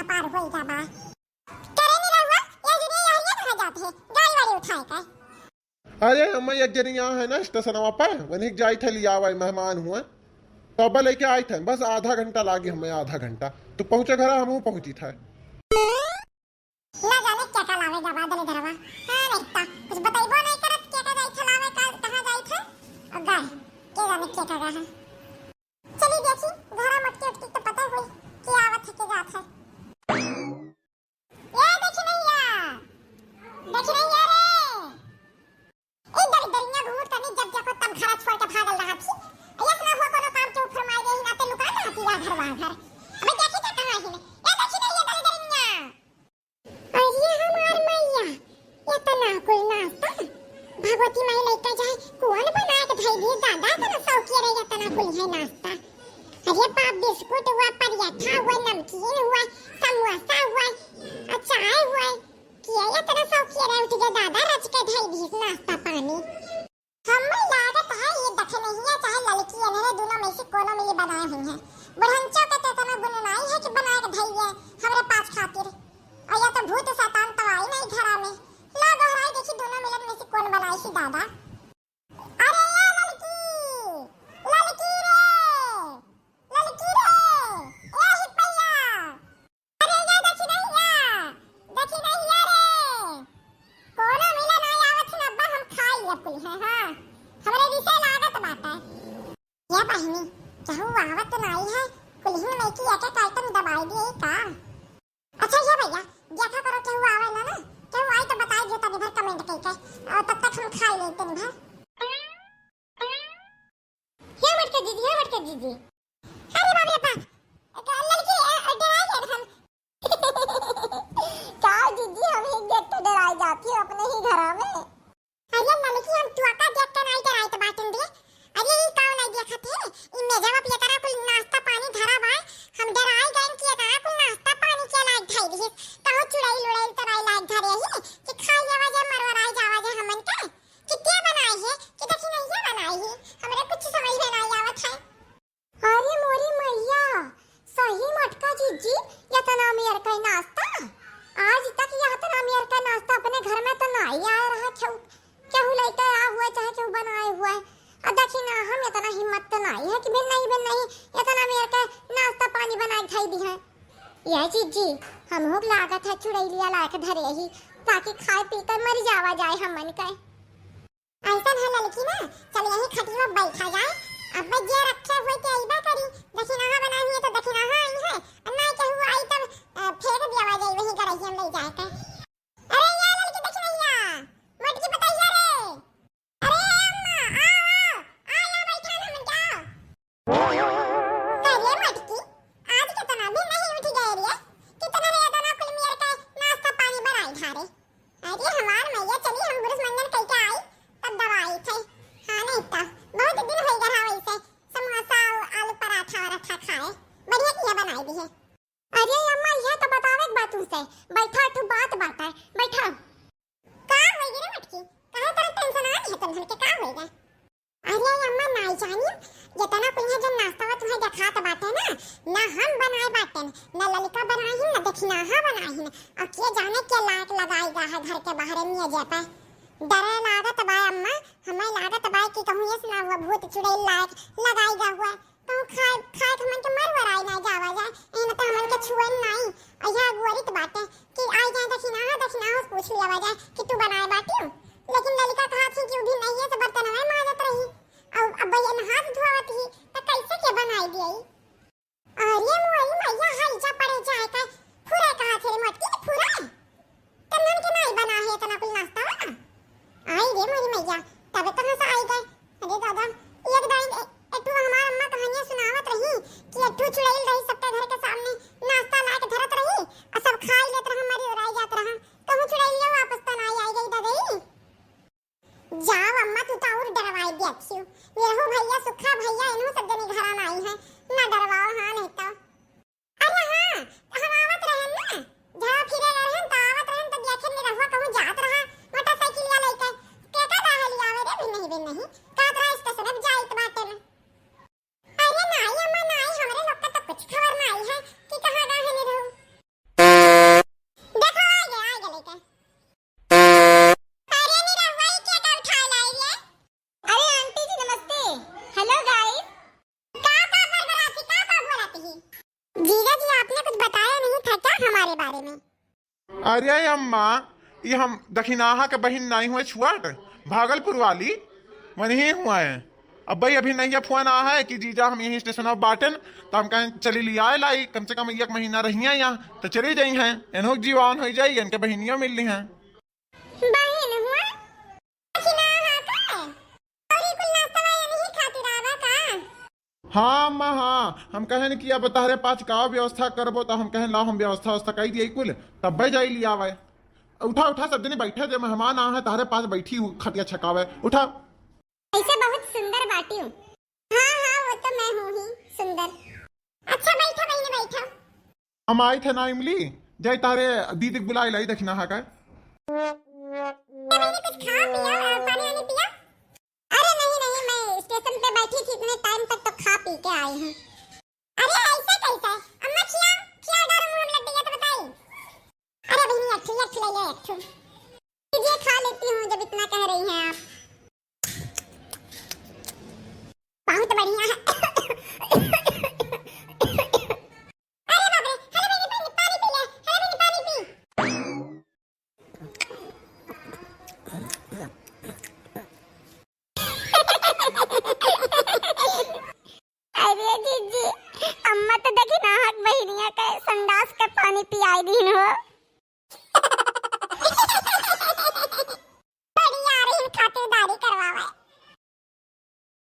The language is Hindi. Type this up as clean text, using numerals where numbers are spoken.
अपार होई जाबा करे नहीं रहुआ या जुने यारिया कहां जाते है गाड़ी वाली उठाए का। अरे अम्मा एक जनी यहाँ है ना स्टेशनवा पर वहीं जाई थे लिया हुआ मेहमान हुए तो अब लेके आई थे बस आधा घंटा लागे हमें आधा घंटा तो पहुंचे घर हम पहुंची था। ना जाने क्या का लावे जाबा दले धरवा हां रहता कुछ बताइबो नहीं करत क्या का जाई थे लावे का कहां जाई थे और गाय के जाने क्या का है। चली देखी घरा मटके उठकी तो पता होई कि आवत है के जात है। ये देखी नहीं यार रे इधर दरिया घूर करनी जब देखो तब घर छोड़ के भागल रहा थी ऐसा ना हो कोनो काम के ऊपर मार गई ना ते लुका ना थी घर बाहर अबे देखी क्या कहां है ये देखी नहीं ये दरिया और ये हमार मैया ये तो ना कोई नाश्ता भगवती माई लेके जाए कौन बना के धई दी दादा तो सौकी रे ये तो ना कोई है नाश्ता। अरे पाप बिस्कुट हुआ पराठा हुआ नमकीन हुआ समोसा हुआ चाय हुआ किया ये तो सौकी रे उठ के दादा रच के धई दी नाश्ता पानी हमें लागत है ये दखे नहीं है चाहे लड़की है मेरे दोनों में से कोनो में ये बनाए हुए हैं बुढ़ंचों के तो ना बुननाई है कि बना के धई है हमारे पास खातिर और या तो भूत शैतान तो आई नहीं घरा में ला दोहराई देखी दोनों मिलन में से कौन बनाई थी दादा। अरे ये लड़की रे ए हिपैया अरे ये देखी नहीं या रे कोनो मिलन आई आवत न अब्बा हम खाई ले कुल है हां हमरे विषय लागत बात है ये बहनी कहू आवत नहीं है कुल ही में की एक एक आइटम दबाई दिए का। अच्छा ये भैया देखा करो केहू आवेला ना केहू आई तो बताई दो तनी भर कमेंट करके और तब तक हम खाई लेते हैं भर। ये मत के दीदी अरे बाप रे बाप लड़की डराई है हम का दीदी हम ही देख के डराई जाती है अपने ही घर में। अरे लड़की हम तुआका देख के नहीं डराई तो बातन दे अरे ये कौन नहीं देखा थे इनमें जवाब ये करा कुल नाश्ता पानी धरा बा हम डराई गए कि करा कुल नाश्ता पानी के लायक धई दी कहो चुड़ैल लुड़ैल तो नहीं लायक धरे ही कि खाई जावा जे मरवराई जावा जे हमन का कितने बनाई है कि देखी नहीं है बनाई है हमरे कुछ समझ में नहीं आवत है। अरे मोरी मैया सही मटका जीजी या तो नाम यार का नाश्ता आज तक यह तो नाम यार का नाश्ता अपने घर में तो नहीं आ रहा केहू लेके आ हुआ चाहे केहू बनाए हुआ है और देखी ना हम इतना हिम्मत तो नहीं है कि बिन नहीं इतना मेरे का नाश्ता पानी बना के खाई दी है। यह जीजी हम हो लागत है चुड़ैलिया ला के धरे ही ताकि खाए पी कर मर जावा जाए हमन का ऐसा है लड़की ना चल यही खटिया बैठा जाए अब जे रखे हुए के आईबा करी देखी ना बनाई है तो देखी ना आई है अन्ना केहू आई तब फेंक दिया जाए वही करे हम ले जाए का। अरे ये लड़की देखी नहीं या मटकी बताई है रे अरे अम्मा आ बैठा ना मन क्या अरे मटकी आज कितना भी नहीं उठ गए रे कितना रे दाना कुल मेरे का नाश्ता पानी बनाई धारे अरे हमार मैया चली हम बुरस मंगन कह के आई तब दवाई थे हां नहीं था बहुत दिन हो गया वैसे समोसा आलू पराठा और खाए बढ़िया किया बनाई दी है। अरे अम्मा ये तो बतावे एक बात तुमसे बैठा तू बात है बैठा का होई रे मटकी काहे तरह टेंशन आ है तुम के का होएगा। अरे अम्मा नहीं जानी जितना कोई है जो नाश्ता वा तुम्हें दिखात बाटे ना हम बनाए बाटे ना ललिका बनाई ही ना देखना हा बनाई ही और के जाने के लायक लगाएगा है घर के बाहर नहीं जा पाए डरे लागत बा अम्मा हमें लागत बा कि कहूं ये सुना हुआ भूत चुड़ैल लायक लगाएगा हुआ तो खाए हमन के मरवराई ना जावा जाए इन तो हमन के छुअन नहीं अया गोरित बाटे कि आई जाए देखना हो पूछ लिया जाए कि तू बनाए बाटी लेकिन ललिका कहा थी कि भी नहीं है तो बर्तन में माजत रही और अब ये हाथ धोवत ही तो कैसे के बनाई दी। अरे मोरी मैया हाई जा पड़े जाए का फुरा कहा थे मटकी फुरा तमन के नहीं बना है इतना कुल नाश्ता वाला आई रे मोरी मैया तब कहां से आई गए। अरे दादा एक दाई एटू हमार अम्मा कहानियां सुनावत रही कि एटू चुड़ैल रही सबके घर के सामने नाश्ता ला के धरत रही और सब खाई लेत रहा मरी उड़ाई जात रहा कहूं चुड़ैलिया वापस तो नहीं आई गई दादी जाओ अम्मा तू तो और डरवाई दी अच्छी मेरे भैया सुखा भैया इन्हों सब जने घर आना आई है ना डरवाओ हां नहीं तो। अरे हां हम आवत रहन ना जा फिरे रहन तो आवत रहन तो देखे नहीं रहुआ कहूं जात रहा मोटरसाइकिल या लेके के का दाहली आवे रे बिन नहीं का तरह स्टेशन अब जाइत बाटे ना। अरे नहीं अम्मा नहीं हमरे लोग का तो कुछ अरे अम्मा, ये हम दखिनाहा के बहिन नहीं हुए छुआट भागलपुर वाली वही हुआ है। अब भाई अभी नहीं फोन आ है कि जीजा हम यही स्टेशन ऑफ बाटन, तो हम कहें चली लिया लाई, कम से कम 1 महीना रही हैं यहाँ तो चली जाई हैं, इन्हों जीवान हो जाई, इनके बहनियों मिल रही हैं। बहन हुआ दखिनाहा का और ये कुल नाश्ता वाला नहीं खातिर आवा का। हाँ अम्मा हाँ, हम कहें कि अब तारे पास का व्यवस्था करबो, तो हम कहें लाओ हम व्यवस्था कर दिए कुल, तब भाई जाई लिया आवे। उठा उठा सब दिन बैठे जो मेहमान आ है तारे पास बैठी खटिया छकावे, उठा। ऐसे बहुत सुंदर बाटी हूँ। हाँ हाँ वो तो मैं हूँ ही सुंदर। अच्छा बैठो बहने बैठो। हम आए थे ना इमली, जाए तारे दीदी बुलाई लाई दखिना है का। मैंने कुछ खा पिया, पानी वानी पिया? अरे नहीं नहीं, मैं स्टेशन पे बैठी थी, इतने टाइम तक तो खा पी के आई हूँ। अरे ऐसा कैसा? अम्मा खिया खिया डर मुंह में लग गया तो बताई। अरे बहनी अच्छी ले ले अच्छू। ये खा लेती हूँ जब इतना कह रही हैं आप। बहुत बढ़िया है। अरे बाप रे, हेलो बहनी पानी पी ले, हेलो बहनी पानी पी। अरे जीजी, अम्मा तो देखी ना हाथ बहनिया का संडास का पानी पियाई दी हो।